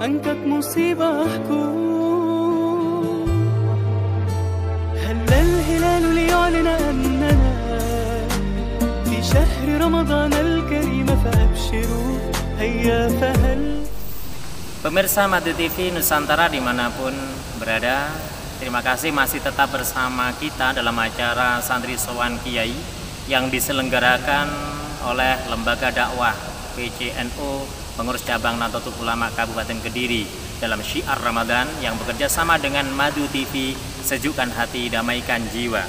angkat musibahku. هلا الهلال ليعلن أننا في شهر رمضان الكريم فأبشروا هيا فهل. Pemirsa Madu TV Nusantara dimanapun berada, terima kasih masih tetap bersama kita dalam acara Santri Sowan Kiai yang diselenggarakan oleh Lembaga Dakwah PCNU Pengurus Cabang Nahdlatul Ulama Kabupaten Kediri dalam syiar Ramadan yang bekerja sama dengan Madu TV, sejukkan hati, damaikan jiwa.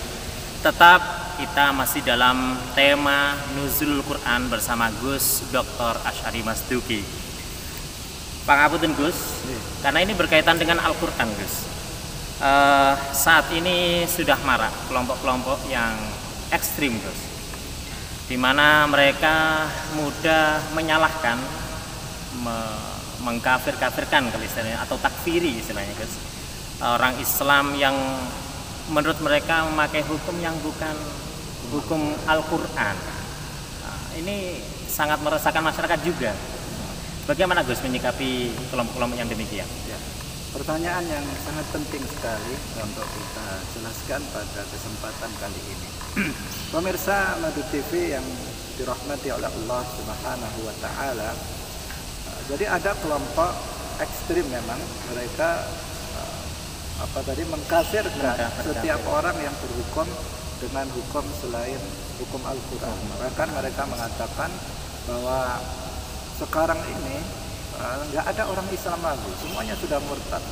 Tetap kita masih dalam tema Nuzulul Quran bersama Gus Dr. Asy'ari Masduki. Pangapunten Gus, karena ini berkaitan dengan Al-Quran Gus. Saat ini sudah marak kelompok-kelompok yang ekstrim Gus, di mana mereka mudah menyalahkan, mengkafir-kafirkan istilahnya, atau takfiri istilahnya Gus, orang Islam yang menurut mereka memakai hukum yang bukan hukum Al-Quran. Ini sangat meresahkan masyarakat juga. Bagaimana Gus menyikapi kelompok-kelompok yang demikian? Ya, pertanyaan yang sangat penting sekali untuk kita jelaskan pada kesempatan kali ini. Pemirsa Madu TV yang dirahmati oleh Allah Subhanahu wa Ta'ala, jadi ada kelompok ekstrim memang, mereka mengkafirkan setiap orang yang berhukum dengan hukum selain hukum Al-Quran. Bahkan mereka mengatakan bahwa sekarang ini nggak ada orang Islam lagi, semuanya sudah murtad.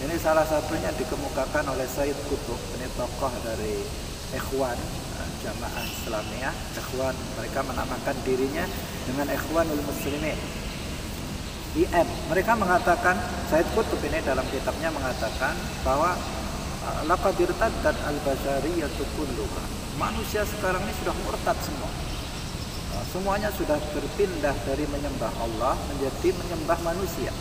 Ini salah satunya dikemukakan oleh Said Qutb, ini tokoh dari Ikhwan Jamaah Islamiyah. Ikhwan, mereka menamakan dirinya dengan Ikhwanul Muslimin, IM. Mereka mengatakan, Said Qutb ini dalam kitabnya mengatakan bahwa laqad irtaddat al-bashariyatu kulluha, manusia sekarang ini sudah murtad semua. Semuanya sudah berpindah dari menyembah Allah menjadi menyembah manusia.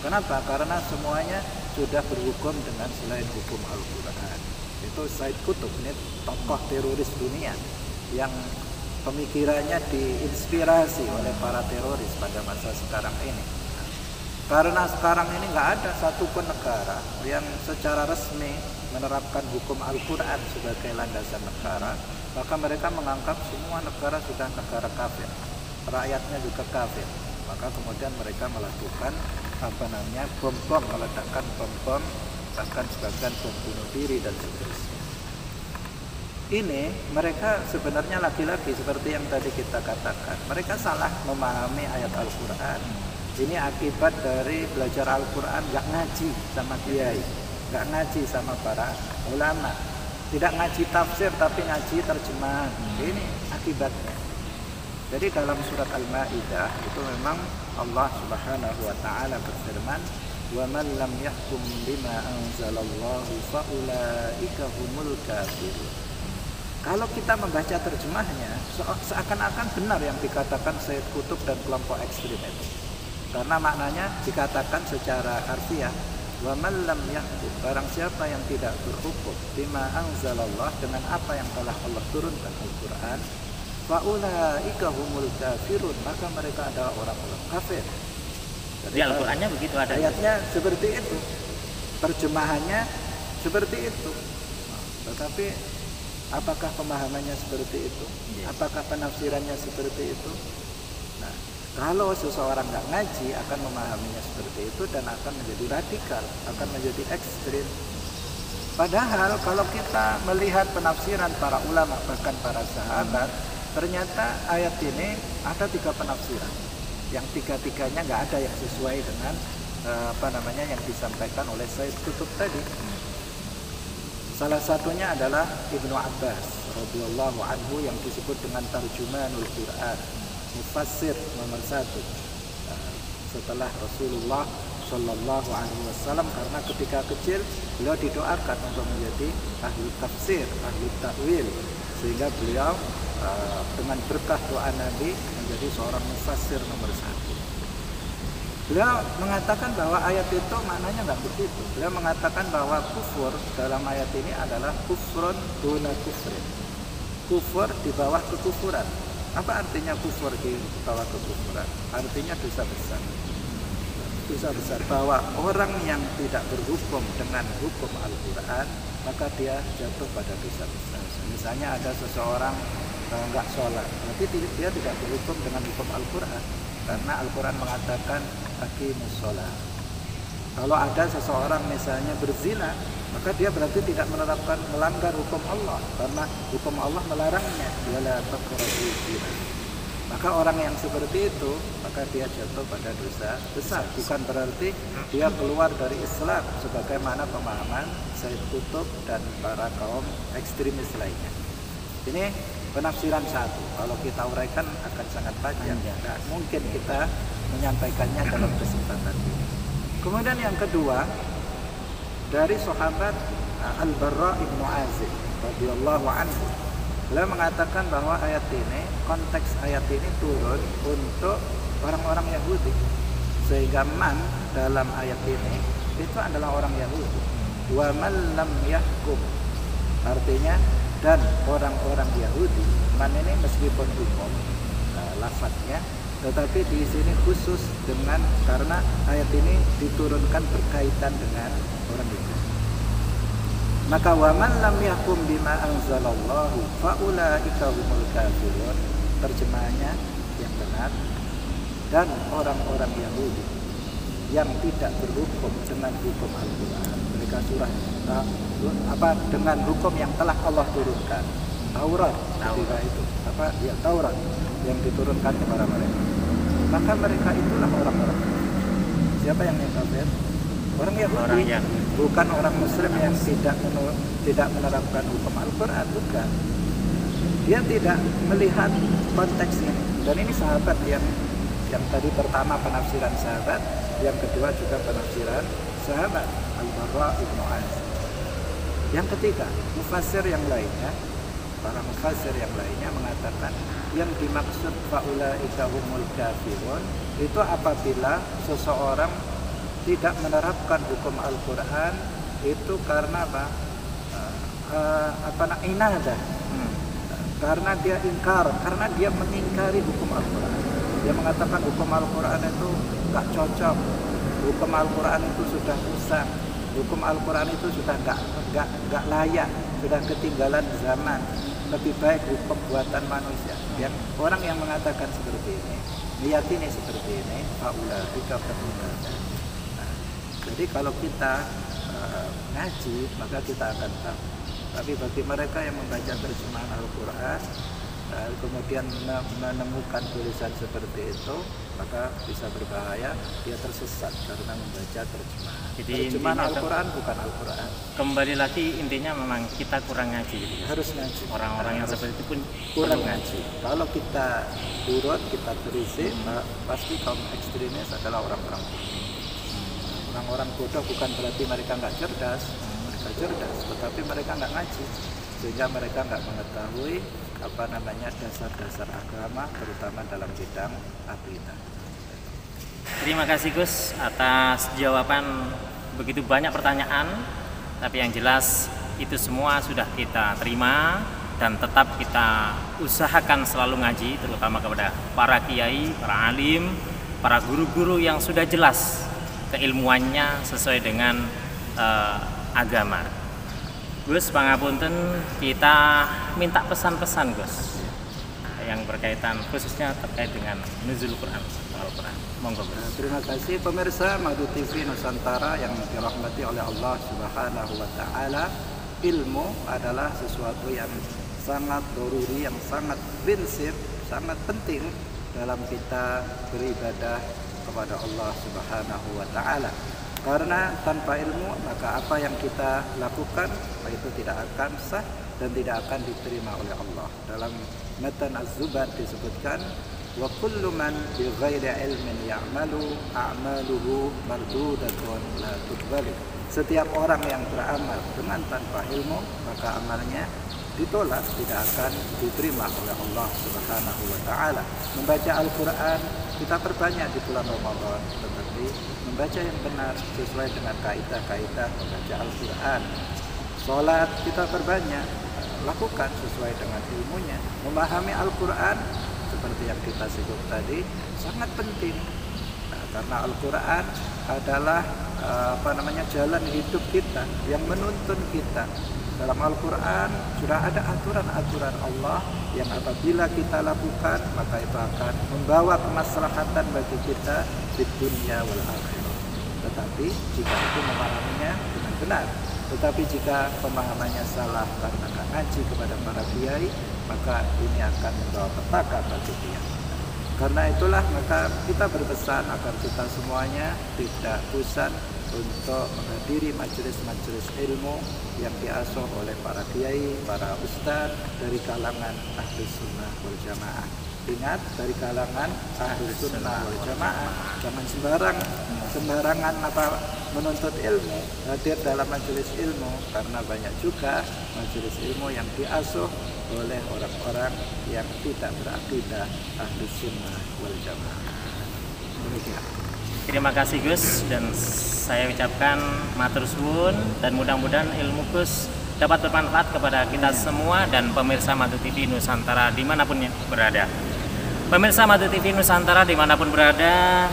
Kenapa? Karena semuanya sudah berhukum dengan selain hukum Al-Quran. Itu Said Qutb, ini tokoh teroris dunia yang pemikirannya diinspirasi oleh para teroris pada masa sekarang ini. Karena sekarang ini nggak ada satupun negara yang secara resmi menerapkan hukum Al-Quran sebagai landasan negara, maka mereka menganggap semua negara sudah negara kafir, rakyatnya juga kafir. Maka kemudian mereka melakukan bom-bom, meledakkan bom-bom, bahkan sebagian bom bunuh diri dan seterusnya. Ini mereka sebenarnya lagi-lagi seperti yang tadi kita katakan, mereka salah memahami ayat Al-Quran. Ini akibat dari belajar Al-Quran nggak ngaji sama kiai, nggak ngaji sama para ulama, tidak ngaji tafsir tapi ngaji terjemahan. Ini akibatnya. Jadi dalam surat Al-Maidah itu memang Allah Subhanahu wa Ta'ala berfirman, "Wa man lam yahkum bima anzalallahu fa ulaika humul kafirun." Kalau kita membaca terjemahnya, seakan-akan benar yang dikatakan Said Qutb dan kelompok ekstrim itu. Karena maknanya dikatakan secara harfiah, wa man lam yahkum, barang siapa yang tidak berhukum bima anzalallah, dengan apa yang telah Allah turunkan Al-Quran, fa ulaika humul kafirun, maka mereka adalah orang-orang kafir. Jadi Al-Qurannya begitu ada. Ayatnya seperti itu, terjemahannya seperti itu. Tetapi apakah pemahamannya seperti itu? Apakah penafsirannya seperti itu? Nah, kalau seseorang nggak ngaji akan memahaminya seperti itu dan akan menjadi radikal, akan menjadi ekstrim. Padahal kalau kita melihat penafsiran para ulama, bahkan para sahabat, ternyata ayat ini ada 3 penafsiran. Yang 3-tiganya nggak ada yang sesuai dengan yang disampaikan oleh Said Qutb tadi. Salah satunya adalah Ibnu Abbas radhiyallahu anhu yang disebut dengan Tarjumanul Quran, mufassir nomor 1 setelah Rasulullah Shallallahu Alaihi Wasallam, karena ketika kecil beliau didoakan untuk menjadi ahli tafsir, ahli takwil, sehingga beliau dengan berkah doa Nabi menjadi seorang mufassir nomor 1. Beliau mengatakan bahwa ayat itu maknanya nggak begitu. Beliau mengatakan bahwa kufur dalam ayat ini adalah kufrun duna kufrin, kufur di bawah kekufuran. Apa artinya kufur di bawah kekufuran? Artinya dosa besar. dosa besar, bahwa orang yang tidak berhukum dengan hukum Al-Quran maka dia jatuh pada dosa besar. Misalnya ada seseorang nggak sholat, berarti dia tidak berhukum dengan hukum Al-Quran, karena Al-Quran mengatakan aqimus sholat. Kalau ada seseorang misalnya berzina, maka dia berarti tidak melanggar hukum Allah, karena hukum Allah melarangnya, wala taqrabuz zina. Maka orang yang seperti itu, maka dia jatuh pada dosa besar. Bukan berarti dia keluar dari Islam, sebagaimana pemahaman Said Qutb dan para kaum ekstremis lainnya. Ini penafsiran satu. Kalau kita uraikan akan sangat panjang. Nah, mungkin kita menyampaikannya dalam kesempatan ini. Kemudian yang kedua, dari sahabat Al-Barra ibnu Azib radhiyallahu anhu, beliau mengatakan bahwa ayat ini, konteks ayat ini turun untuk orang-orang Yahudi, sehingga man dalam ayat ini itu adalah orang Yahudi. Wa man lam yahkum, artinya dan orang-orang Yahudi. Man ini meskipun hukum lafadznya, tetapi di sini khusus dengan, karena ayat ini diturunkan berkaitan dengan orang Yahudi. Maka wa man lam yahkum bima anzalallahu fa ulaika humul kafirun. Terjemahannya yang benar, dan orang-orang Yahudi yang tidak berhukum dengan hukum Al-Quran, mereka dengan hukum yang telah Allah turunkan, Taurat ketika itu, Taurat yang diturunkan kepada mereka, maka mereka itulah orang-orang. Siapa yang kafir? Orang Yahudi, bukan orang Muslim yang tidak menerapkan hukum Al-Quran, bukan. Dia tidak melihat konteks ini. Dan ini sahabat yang tadi pertama penafsiran sahabat, yang kedua juga penafsiran sahabat Al-Barra ibnu Azib. Yang ketiga, mufassir yang lainnya, para mufassir yang lainnya mengatakan yang dimaksud faulaika humul kafirun itu apabila seseorang tidak menerapkan hukum Al-Quran itu karena inadah, karena dia ingkar, karena dia mengingkari hukum Al-Quran. Dia mengatakan hukum Al-Quran itu nggak cocok, hukum Al-Quran itu sudah rusak, hukum Al-Quran itu sudah nggak layak, sudah ketinggalan zaman, lebih baik hukum buatan manusia. Orang yang mengatakan seperti ini, meyakini seperti ini, faulaika humul kafirun. Jadi kalau kita ngaji, maka kita akan tahu. Tapi bagi mereka yang membaca terjemahan Al-Quran, kemudian menemukan tulisan seperti itu, maka bisa berbahaya, dia tersesat karena membaca terjemahan. Jadi terjemahan Al-Quran bukan Al-Quran. Kembali lagi, intinya memang kita kurang ngaji. Harus ngaji. Orang-orang yang seperti itu pun kurang ngaji. Kalau kita urut, kita terisi, pasti kaum ekstremis adalah orang-orang bodoh. Orang-orang bodoh bukan berarti mereka nggak cerdas, mereka cerdas, tetapi mereka nggak ngaji, sehingga mereka nggak mengetahui dasar-dasar agama, terutama dalam bidang akidah. Terima kasih Gus atas jawaban begitu banyak pertanyaan, tapi yang jelas itu semua sudah kita terima dan tetap kita usahakan selalu ngaji, terutama kepada para kiai, para alim, para guru-guru yang sudah jelas keilmuannya sesuai dengan agama. Gus, pangapunten, kita minta pesan-pesan Gus yang berkaitan khususnya terkait dengan nuzul Quran, Al-Quran. Monggo Gus. Terima kasih pemirsa Madu TV Nusantara yang dirahmati oleh Allah Subhanahu wa taala. Ilmu adalah sesuatu yang sangat doruri, yang sangat prinsip, sangat penting dalam kita beribadah kepada Allah Subhanahu wa taala. Karena tanpa ilmu maka apa yang kita lakukan itu tidak akan sah dan tidak akan diterima oleh Allah. Dalam matan Az-Zubat disebutkan wa kullu man bi ghairi ilmin ya'malu a'maluhu mardudatun la tuqbalu. Setiap orang yang beramal dengan tanpa ilmu maka amalnya ditolak, tidak akan diterima oleh Allah Subhanahu wa taala. Membaca Al-Qur'an kita perbanyak di bulan Ramadan, tetapi membaca yang benar sesuai dengan kaidah-kaidah membaca Al-Qur'an. Salat kita perbanyak, lakukan sesuai dengan ilmunya. Memahami Al-Qur'an seperti yang kita sebut tadi sangat penting. Karena Al-Quran adalah jalan hidup kita yang menuntun kita. Dalam Al-Quran sudah ada aturan-aturan Allah yang apabila kita lakukan maka itu akan membawa kemaslahatan bagi kita di dunia wal akhirah. Tetapi jika itu memahaminya dengan benar, tetapi jika pemahamannya salah karena nggak ngaji kepada para kiai, maka ini akan membawa petaka bagi dia. Karena itulah maka kita berpesan agar kita semuanya tidak bosan untuk menghadiri majelis-majelis ilmu yang diasuh oleh para kiai, para ustadz dari kalangan ahli sunnah wal jamaah. Ingat, dari kalangan ahli sunnah wal jamaah. Jangan sembarangan menuntut ilmu, hadir dalam majelis ilmu, karena banyak juga majelis ilmu yang diasuh oleh orang-orang yang tidak berakidah ahli sunnah wal jamaah. Demikian. Terima kasih Gus, dan saya ucapkan matur suwun dan mudah-mudahan ilmu Gus dapat bermanfaat kepada kita semua dan pemirsa Madu TV Nusantara dimanapun berada. Pemirsa Madu TV Nusantara dimanapun berada,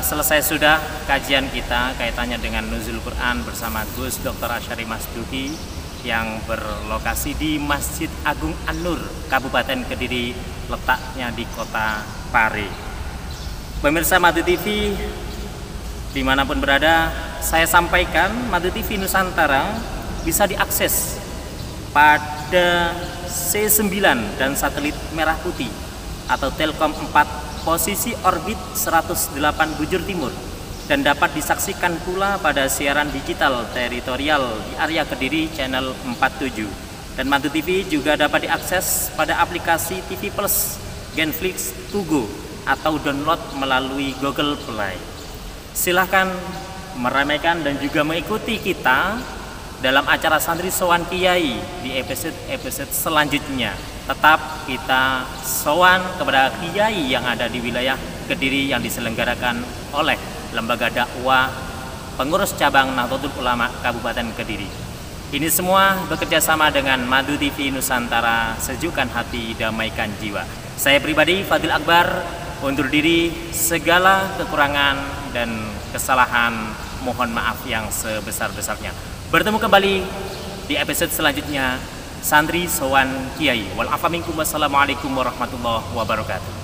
selesai sudah kajian kita kaitannya dengan Nuzul Quran bersama Gus Dr. Asyari Masduki yang berlokasi di Masjid Agung An-Nur, Kabupaten Kediri, letaknya di Kota Pare. Pemirsa Madu TV dimanapun berada, saya sampaikan Madu TV Nusantara bisa diakses pada C9 dan satelit merah putih atau Telkom 4 posisi orbit 108 bujur timur, dan dapat disaksikan pula pada siaran digital teritorial di area Kediri channel 47. Dan Madu TV juga dapat diakses pada aplikasi TV Plus, Genflix, Tugo atau download melalui Google Play. Silahkan meramaikan dan juga mengikuti kita dalam acara Santri Sowan Kiai di episode selanjutnya. Tetap kita sowan kepada kiai yang ada di wilayah Kediri yang diselenggarakan oleh Lembaga Dakwah Pengurus Cabang Nahdlatul Ulama Kabupaten Kediri. Ini semua bekerja sama dengan Madu TV Nusantara, sejukkan hati, damaikan jiwa. Saya pribadi Fadil Akbar undur diri, segala kekurangan dan kesalahan mohon maaf yang sebesar-besarnya. Bertemu kembali di episode selanjutnya Santri Sowan Kiai. Wal afa minkum, wassalamualaikum warahmatullahi wabarakatuh.